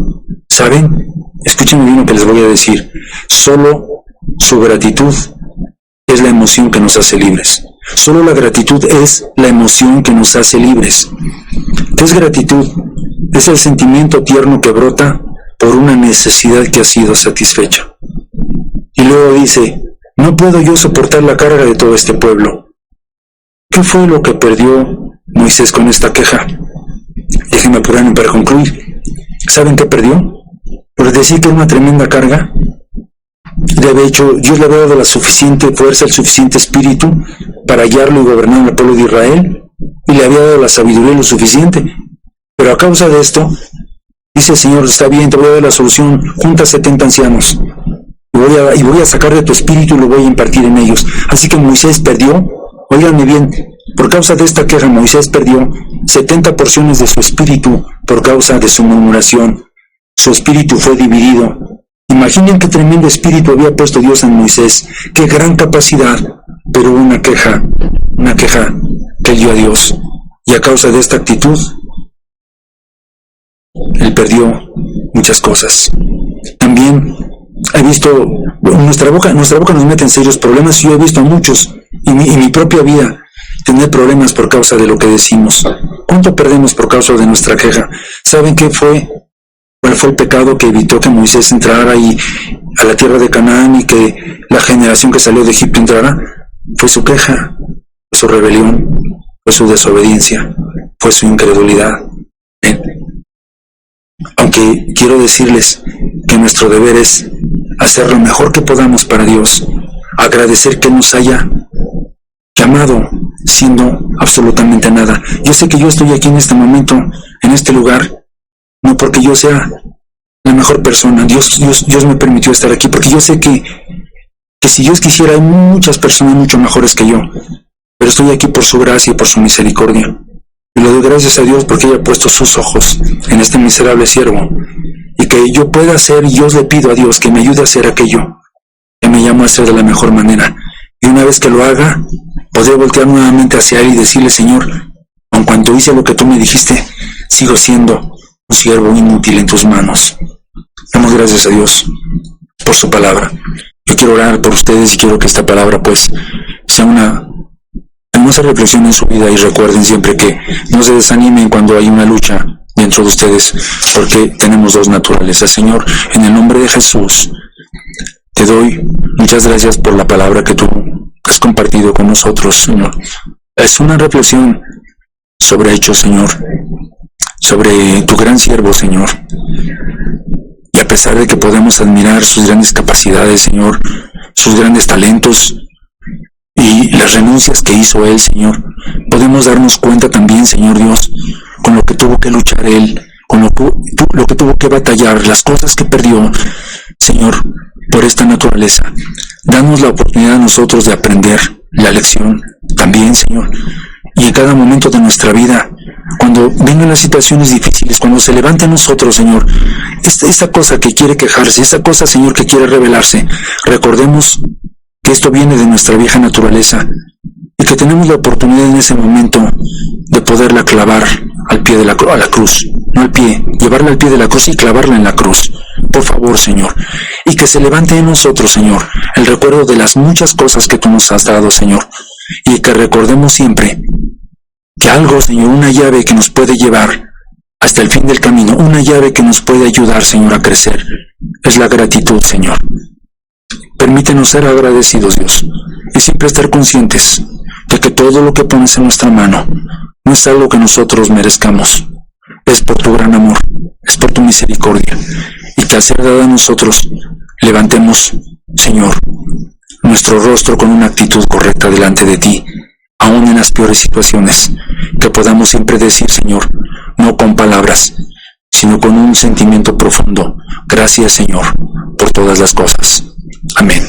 ¿Saben? Escúchenme bien lo que les voy a decir. Solo su gratitud es la emoción que nos hace libres. Solo la gratitud es la emoción que nos hace libres. ¿Qué es gratitud? Es el sentimiento tierno que brota por una necesidad que ha sido satisfecha. Y luego dice, no puedo yo soportar la carga de todo este pueblo. ¿Qué fue lo que perdió Moisés con esta queja? Déjenme apurarme para concluir. ¿Saben qué perdió? Por decir que era una tremenda carga. Dios le había dado la suficiente fuerza, el suficiente espíritu para guiarlo y gobernar al pueblo de Israel, y le había dado la sabiduría lo suficiente. Pero a causa de esto, dice el Señor, está bien, te voy a dar la solución, junta 70 ancianos, y voy a sacar de tu espíritu y lo voy a impartir en ellos. Así que Moisés perdió, óiganme bien, por causa de esta queja Moisés perdió 70 porciones de su espíritu por causa de su murmuración. Su espíritu fue dividido. Imaginen qué tremendo espíritu había puesto Dios en Moisés, qué gran capacidad, pero hubo una queja que dio a Dios. Y a causa de esta actitud, él perdió muchas cosas. También he visto, nuestra boca nos mete en serios problemas, y yo he visto a muchos, y mi propia vida, tener problemas por causa de lo que decimos. ¿Cuánto perdemos por causa de nuestra queja? ¿Saben qué fue? ¿Cuál fue el pecado que evitó que Moisés entrara y a la tierra de Canaán y que la generación que salió de Egipto entrara, fue su queja, fue su rebelión, fue su desobediencia, fue su incredulidad. Aunque quiero decirles que nuestro deber es hacer lo mejor que podamos para Dios, agradecer que nos haya llamado siendo absolutamente nada. Yo sé que yo estoy aquí en este momento, en este lugar, no porque yo sea la mejor persona. Dios me permitió estar aquí porque yo sé que si Dios quisiera hay muchas personas mucho mejores que yo, pero estoy aquí por su gracia y por su misericordia. Y le doy gracias a Dios porque haya puesto sus ojos en este miserable siervo y que yo pueda hacer, y yo le pido a Dios que me ayude a hacer aquello que me llamó a hacer de la mejor manera. Y una vez que lo haga, poder voltear nuevamente hacia Él y decirle: Señor, aun cuando hice lo que tú me dijiste, sigo siendo un siervo inútil en tus manos. Damos gracias a Dios por su palabra. Yo quiero orar por ustedes y quiero que esta palabra pues sea una hermosa reflexión en su vida, y recuerden siempre que no se desanimen cuando hay una lucha dentro de ustedes, porque tenemos dos naturalezas. Señor, en el nombre de Jesús, te doy muchas gracias por la palabra que tú has compartido con nosotros, Señor. Es una reflexión sobre hechos, Señor, sobre tu gran siervo, Señor. Y a pesar de que podemos admirar sus grandes capacidades, Señor, sus grandes talentos y las renuncias que hizo Él, Señor, podemos darnos cuenta también, Señor Dios, con lo que tuvo que luchar Él, con lo que tuvo que batallar, las cosas que perdió, Señor, por esta naturaleza. Danos la oportunidad a nosotros de aprender la lección también, Señor. Y en cada momento de nuestra vida, cuando vengan las situaciones difíciles, cuando se levante en nosotros, Señor, esa cosa que quiere quejarse, esa cosa, Señor, que quiere rebelarse, recordemos que esto viene de nuestra vieja naturaleza y que tenemos la oportunidad en ese momento de poderla clavar al pie de la cruz, a la cruz, no al pie, llevarla al pie de la cruz y clavarla en la cruz. Por favor, Señor, y que se levante en nosotros, Señor, el recuerdo de las muchas cosas que tú nos has dado, Señor, y que recordemos siempre que algo, Señor, una llave que nos puede llevar hasta el fin del camino, una llave que nos puede ayudar, Señor, a crecer, es la gratitud, Señor. Permítenos ser agradecidos, Dios, y siempre estar conscientes de que todo lo que pones en nuestra mano no es algo que nosotros merezcamos, es por tu gran amor, es por tu misericordia, y que al ser dada a nosotros, levantemos, Señor, nuestro rostro con una actitud correcta delante de ti, aún en las peores situaciones, que podamos siempre decir, Señor, no con palabras, sino con un sentimiento profundo: gracias, Señor, por todas las cosas. Amén.